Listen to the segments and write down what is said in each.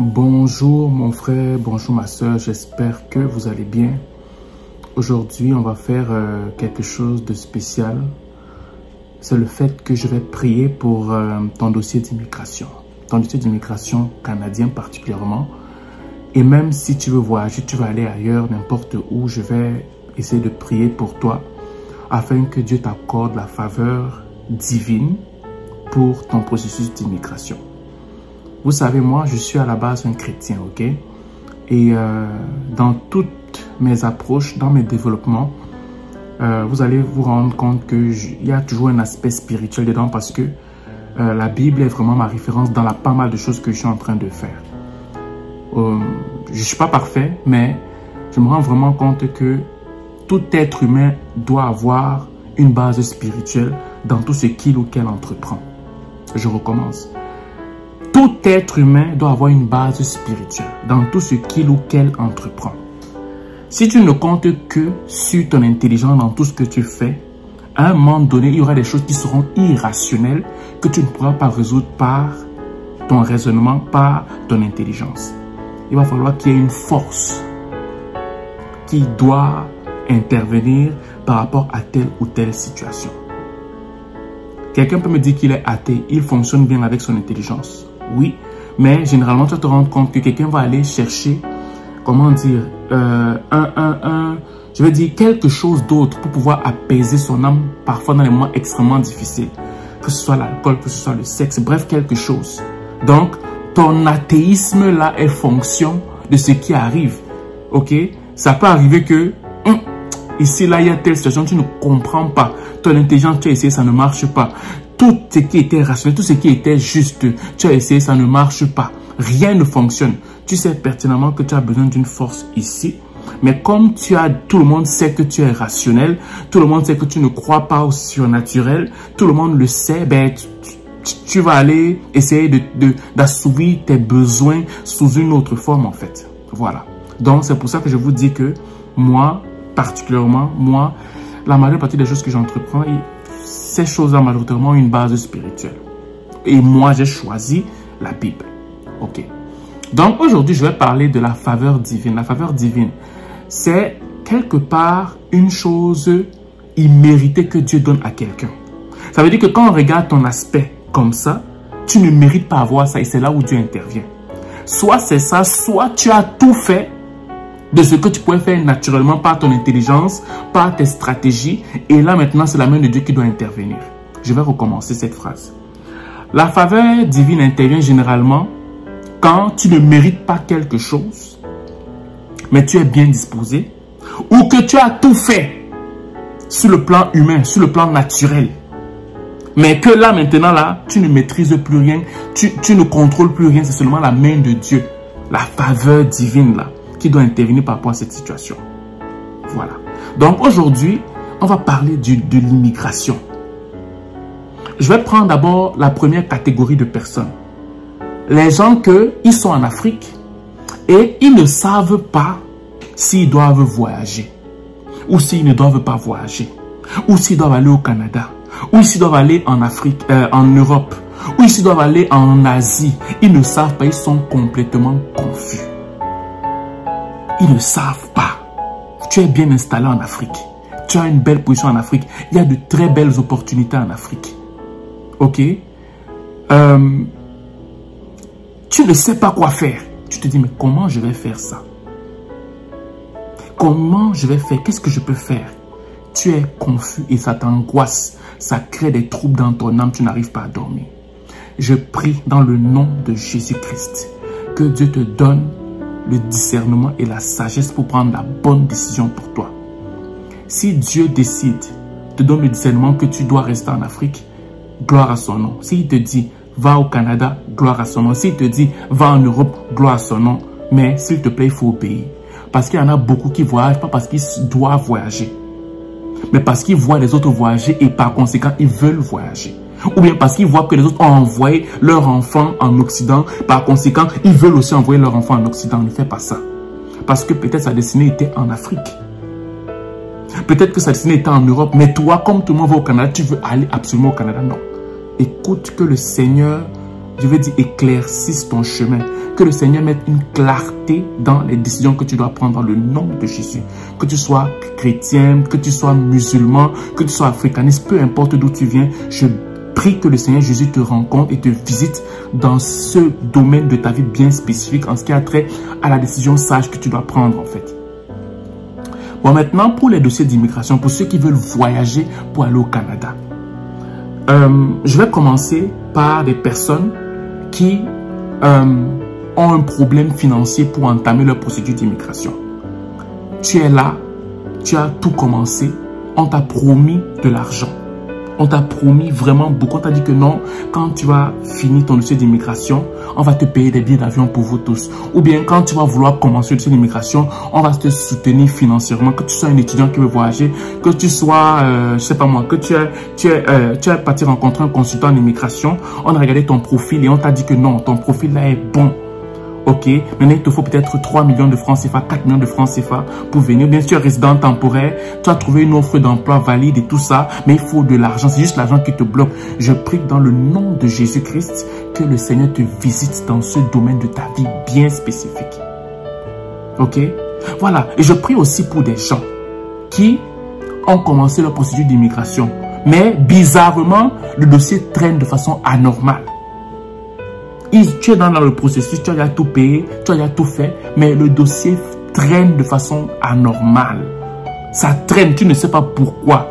Bonjour mon frère, bonjour ma soeur, j'espère que vous allez bien. Aujourd'hui, on va faire quelque chose de spécial. C'est le fait que je vais prier pour ton dossier d'immigration. Ton dossier d'immigration canadien particulièrement. Et même si tu veux voyager, tu vas aller ailleurs, n'importe où, je vais essayer de prier pour toi afin que Dieu t'accorde la faveur divine pour ton processus d'immigration. Vous savez, moi, je suis à la base un chrétien, ok? Et dans toutes mes approches, dans mes développements, vous allez vous rendre compte qu'il y a toujours un aspect spirituel dedans parce que la Bible est vraiment ma référence dans pas mal de choses que je suis en train de faire. Je ne suis pas parfait, mais je me rends vraiment compte que tout être humain doit avoir une base spirituelle dans tout ce qu'il ou qu'elle entreprend. Je recommence. Tout être humain doit avoir une base spirituelle dans tout ce qu'il ou qu'elle entreprend. Si tu ne comptes que sur ton intelligence dans tout ce que tu fais, à un moment donné, il y aura des choses qui seront irrationnelles que tu ne pourras pas résoudre par ton raisonnement, par ton intelligence. Il va falloir qu'il y ait une force qui doit intervenir par rapport à telle ou telle situation. Quelqu'un peut me dire qu'il est athée, il fonctionne bien avec son intelligence. Oui, mais généralement, tu vas te rendre compte que quelqu'un va aller chercher, comment dire, je veux dire quelque chose d'autre pour pouvoir apaiser son âme, parfois dans les moments extrêmement difficiles. Que ce soit l'alcool, que ce soit le sexe, bref, quelque chose. Donc, ton athéisme là est fonction de ce qui arrive. Ok? Ça peut arriver que, ici, là, il y a telle situation, tu ne comprends pas. Ton intelligence, tu as essayé, ça ne marche pas. Tout ce qui était rationnel, tout ce qui était juste, tu as essayé, ça ne marche pas. Rien ne fonctionne. Tu sais pertinemment que tu as besoin d'une force ici. Mais comme tout le monde sait que tu es rationnel, tout le monde sait que tu ne crois pas au surnaturel, tout le monde le sait, ben, tu vas aller essayer d'assouvir tes besoins sous une autre forme en fait. Voilà. Donc c'est pour ça que je vous dis que moi, particulièrement, moi, la majeure partie des choses que j'entreprends, ces choses-là, majoritairement, ont une base spirituelle. Et moi, j'ai choisi la Bible. Ok. Donc, aujourd'hui, je vais parler de la faveur divine. La faveur divine, c'est quelque part une chose imméritée que Dieu donne à quelqu'un. Ça veut dire que quand on regarde ton aspect comme ça, tu ne mérites pas avoir ça et c'est là où Dieu intervient. Soit c'est ça, soit tu as tout fait de ce que tu pouvais faire naturellement par ton intelligence, par tes stratégies. Et là, maintenant, c'est la main de Dieu qui doit intervenir. Je vais recommencer cette phrase. La faveur divine intervient généralement quand tu ne mérites pas quelque chose, mais tu es bien disposé, ou que tu as tout fait sur le plan humain, sur le plan naturel. Mais que là, maintenant, là, tu ne maîtrises plus rien, tu ne contrôles plus rien, c'est seulement la main de Dieu, la faveur divine, là, qui doit intervenir par rapport à cette situation. Voilà. Donc aujourd'hui, on va parler de l'immigration. Je vais prendre d'abord la première catégorie de personnes. Les gens ils sont en Afrique et ils ne savent pas s'ils doivent voyager ou s'ils ne doivent pas voyager ou s'ils doivent aller au Canada ou s'ils doivent aller en Afrique, en Europe ou s'ils doivent aller en Asie. Ils ne savent pas, ils sont complètement confus. Ils ne savent pas. Tu es bien installé en Afrique. Tu as une belle position en Afrique. Il y a de très belles opportunités en Afrique. Ok? Tu ne sais pas quoi faire. Tu te dis, mais comment je vais faire ça? Comment je vais faire? Qu'est-ce que je peux faire? Tu es confus et ça t'angoisse. Ça crée des troubles dans ton âme. Tu n'arrives pas à dormir. Je prie dans le nom de Jésus-Christ que Dieu te donne le discernement et la sagesse pour prendre la bonne décision pour toi. Si Dieu décide, te donne le discernement que tu dois rester en Afrique, gloire à son nom. S'il te dit, va au Canada, gloire à son nom. S'il te dit, va en Europe, gloire à son nom. Mais s'il te plaît, il faut obéir. Parce qu'il y en a beaucoup qui voyagent, pas parce qu'ils doivent voyager, mais parce qu'ils voient les autres voyager et par conséquent, ils veulent voyager. Ou bien parce qu'ils voient que les autres ont envoyé leurs enfants en Occident. Par conséquent, ils veulent aussi envoyer leurs enfants en Occident. Ne fais pas ça. Parce que peut-être sa destinée était en Afrique. Peut-être que sa destinée était en Europe. Mais toi, comme tout le monde va au Canada, tu veux aller absolument au Canada. Non. Écoute que le Seigneur je veux dire, éclaircisse ton chemin. Que le Seigneur mette une clarté dans les décisions que tu dois prendre dans le nom de Jésus. Que tu sois chrétien, que tu sois musulman, que tu sois africaniste, peu importe d'où tu viens, je prie que le Seigneur Jésus te rencontre et te visite dans ce domaine de ta vie bien spécifique en ce qui a trait à la décision sage que tu dois prendre en fait. Bon, maintenant, pour les dossiers d'immigration, pour ceux qui veulent voyager pour aller au Canada, je vais commencer par des personnes qui ont un problème financier pour entamer leur procédure d'immigration. Tu es là, tu as tout commencé, on t'a promis de l'argent. On t'a promis vraiment beaucoup. On t'a dit que non, quand tu vas finir ton dossier d'immigration, on va te payer des billets d'avion pour vous tous. Ou bien quand tu vas vouloir commencer le dossier d'immigration, on va te soutenir financièrement. Que tu sois un étudiant qui veut voyager, que tu sois, je sais pas moi, que tu es parti rencontrer un consultant en immigration, on a regardé ton profil et on t'a dit que non, ton profil là est bon. Ok, maintenant il te faut peut-être 3 millions de francs CFA, 4 millions de francs CFA pour venir. Bien sûr, résident temporaire, tu as trouvé une offre d'emploi valide et tout ça, mais il faut de l'argent. C'est juste l'argent qui te bloque. Je prie dans le nom de Jésus-Christ que le Seigneur te visite dans ce domaine de ta vie bien spécifique. Ok, voilà. Et je prie aussi pour des gens qui ont commencé leur procédure d'immigration, mais bizarrement, le dossier traîne de façon anormale. Tu es dans le processus, tu as déjà tout payé, tu as déjà tout fait, mais le dossier traîne de façon anormale. Ça traîne, tu ne sais pas pourquoi.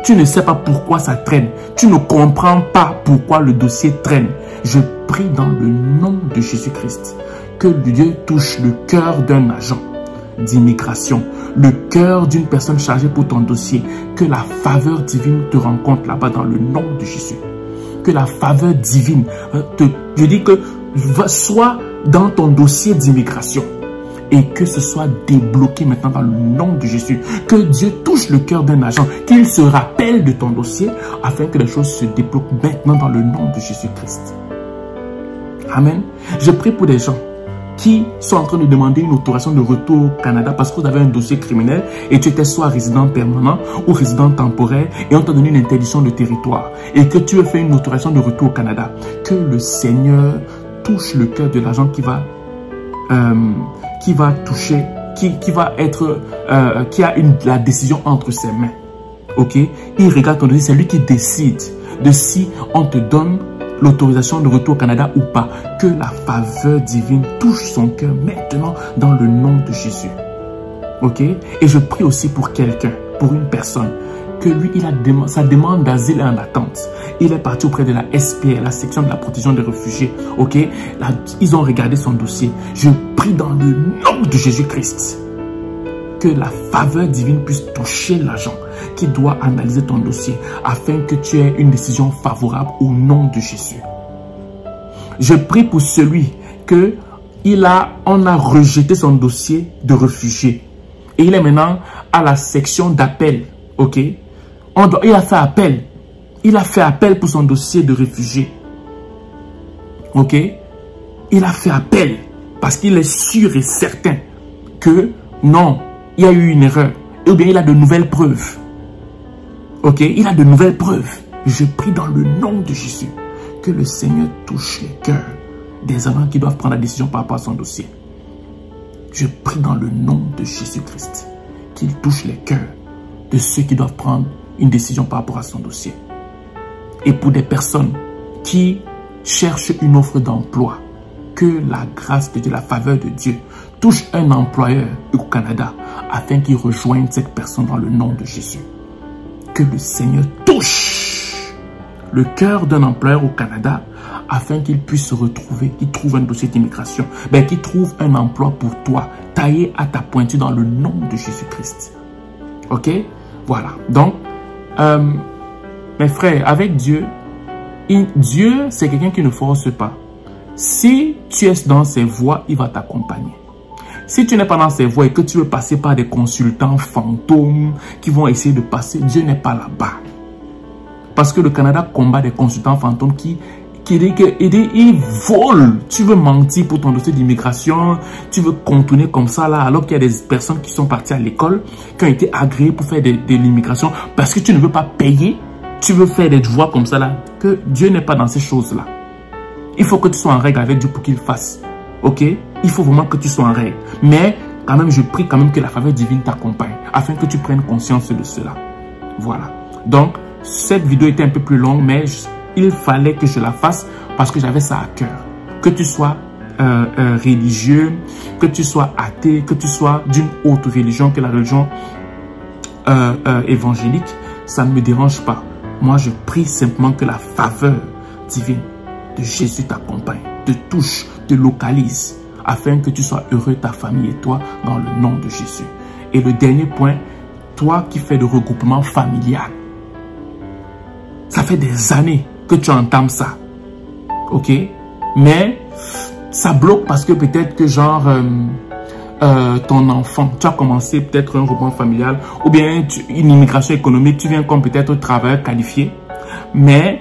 Tu ne sais pas pourquoi ça traîne. Tu ne comprends pas pourquoi le dossier traîne. Je prie dans le nom de Jésus-Christ que Dieu touche le cœur d'un agent d'immigration, le cœur d'une personne chargée pour ton dossier, que la faveur divine te rencontre là-bas dans le nom de Jésus. Que la faveur divine, je dis que soit dans ton dossier d'immigration et que ce soit débloqué maintenant dans le nom de Jésus. Que Dieu touche le cœur d'un agent, qu'il se rappelle de ton dossier afin que les choses se débloquent maintenant dans le nom de Jésus-Christ. Amen. Je prie pour des gens qui sont en train de demander une autorisation de retour au Canada parce que vous avez un dossier criminel et tu étais soit résident permanent ou résident temporaire et on t'a donné une interdiction de territoire et que tu veux faire une autorisation de retour au Canada. Que le Seigneur touche le cœur de l'agent qui va toucher, qui a la décision entre ses mains. Ok? Il regarde ton dossier, c'est lui qui décide de si on te donne l'autorisation de retour au Canada ou pas. Que la faveur divine touche son cœur maintenant dans le nom de Jésus. Ok? Et je prie aussi pour quelqu'un, pour une personne, que lui, sa demande d'asile est en attente. Il est parti auprès de la SPR, la section de la protection des réfugiés. Ok? Là, ils ont regardé son dossier. Je prie dans le nom de Jésus-Christ que la faveur divine puisse toucher l'agent qui doit analyser ton dossier afin que tu aies une décision favorable au nom de Jésus. Je prie pour celui que on a rejeté son dossier de réfugié et il est maintenant à la section d'appel. Ok? Il a fait appel. Il a fait appel pour son dossier de réfugié. Ok? Il a fait appel parce qu'il est sûr et certain que non, il y a eu une erreur. Ou bien il a de nouvelles preuves. Ok? Il a de nouvelles preuves. Je prie dans le nom de Jésus que le Seigneur touche les cœurs des agents qui doivent prendre la décision par rapport à son dossier. Je prie dans le nom de Jésus-Christ qu'il touche les cœurs de ceux qui doivent prendre une décision par rapport à son dossier. Et pour des personnes qui cherchent une offre d'emploi, que la grâce de Dieu, la faveur de Dieu touche un employeur au Canada afin qu'il rejoigne cette personne dans le nom de Jésus. Que le Seigneur touche le cœur d'un employeur au Canada afin qu'il puisse se retrouver, qu'il trouve un dossier d'immigration, qu'il trouve un emploi pour toi, taillé à ta pointure dans le nom de Jésus-Christ. Ok? Voilà. Donc, mes frères, avec Dieu, Dieu, c'est quelqu'un qui ne force pas. Si tu es dans ses voies, il va t'accompagner. Si tu n'es pas dans ses voies et que tu veux passer par des consultants fantômes qui vont essayer de passer, Dieu n'est pas là-bas. Parce que le Canada combat des consultants fantômes qui dit qu'ils volent. Tu veux mentir pour ton dossier d'immigration, tu veux contourner comme ça là, alors qu'il y a des personnes qui sont parties à l'école, qui ont été agréées pour faire de l'immigration parce que tu ne veux pas payer. Tu veux faire des voies comme ça là. Que Dieu n'est pas dans ces choses-là. Il faut que tu sois en règle avec Dieu pour qu'il fasse. Ok? Il faut vraiment que tu sois en règle. Mais quand même, je prie quand même que la faveur divine t'accompagne afin que tu prennes conscience de cela. Voilà. Donc, cette vidéo était un peu plus longue, mais il fallait que je la fasse parce que j'avais ça à cœur. Que tu sois religieux, que tu sois athée, que tu sois d'une autre religion que la religion évangélique, ça ne me dérange pas. Moi, je prie simplement que la faveur divine de Jésus t'accompagne, te touche, te localise, afin que tu sois heureux, ta famille et toi, dans le nom de Jésus. Et le dernier point, toi qui fais le regroupement familial, ça fait des années que tu entames ça, ok? Mais ça bloque parce que peut-être que genre ton enfant, tu as commencé peut-être un regroupement familial ou bien une immigration économique, tu viens comme peut-être travailleur qualifié, mais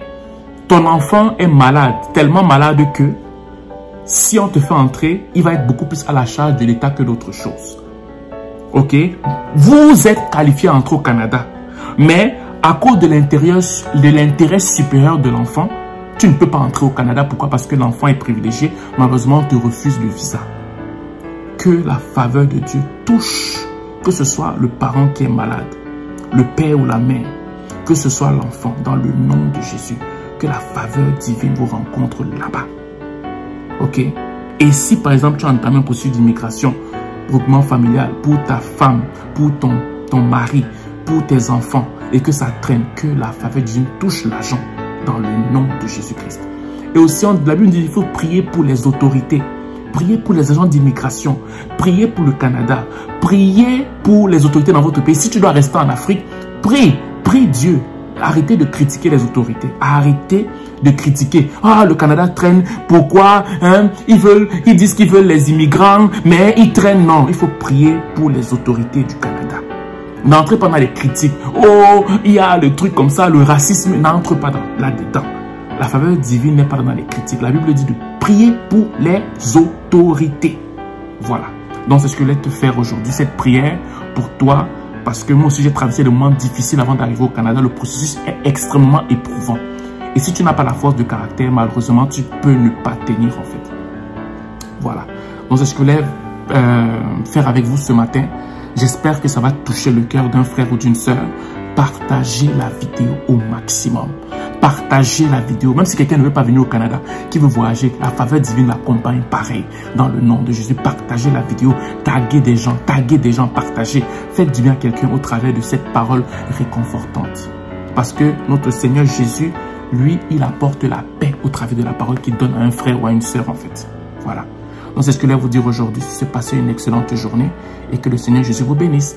ton enfant est malade, tellement malade que si on te fait entrer, il va être beaucoup plus à la charge de l'État que d'autres choses. Ok? Vous êtes qualifié à entrer au Canada, mais à cause de l'intérêt supérieur de l'enfant, tu ne peux pas entrer au Canada. Pourquoi? Parce que l'enfant est privilégié. Malheureusement, on te refuse le visa. Que la faveur de Dieu touche, que ce soit le parent qui est malade, le père ou la mère, que ce soit l'enfant, dans le nom de Jésus. Que la faveur divine vous rencontre là-bas. Ok? Et si par exemple tu as entamé un processus d'immigration, regroupement familial, pour ta femme, pour ton mari, pour tes enfants, et que ça traîne, que la faveur divine touche l'agent dans le nom de Jésus-Christ. Et aussi, la Bible dit qu'il faut prier pour les autorités, prier pour les agents d'immigration, prier pour le Canada, prier pour les autorités dans votre pays. Si tu dois rester en Afrique, prie Dieu. Arrêtez de critiquer les autorités. Arrêtez de critiquer. Ah, le Canada traîne. Pourquoi? Ils disent qu'ils veulent les immigrants, mais ils traînent. Non, il faut prier pour les autorités du Canada. N'entrez pas dans les critiques. Oh, il y a le truc comme ça, le racisme. N'entre pas là-dedans. La faveur divine n'est pas dans les critiques. La Bible dit de prier pour les autorités. Voilà. Donc, c'est ce que je voulais te faire aujourd'hui. Cette prière pour toi. Parce que moi aussi, j'ai traversé des moments difficiles avant d'arriver au Canada. Le processus est extrêmement éprouvant. Et si tu n'as pas la force de caractère, malheureusement, tu peux ne pas tenir en fait. Voilà. Donc, c'est ce que je voulais faire avec vous ce matin. J'espère que ça va toucher le cœur d'un frère ou d'une sœur. Partagez la vidéo au maximum. Partagez la vidéo. Même si quelqu'un ne veut pas venir au Canada, qui veut voyager, la faveur divine l'accompagne pareil. Dans le nom de Jésus, partagez la vidéo. Taguez des gens, partagez. Faites du bien à quelqu'un au travers de cette parole réconfortante. Parce que notre Seigneur Jésus, lui, il apporte la paix au travers de la parole qu'il donne à un frère ou à une sœur en fait. Voilà. Donc c'est ce que je voulais vous dire aujourd'hui. Se passez une excellente journée et que le Seigneur Jésus vous bénisse.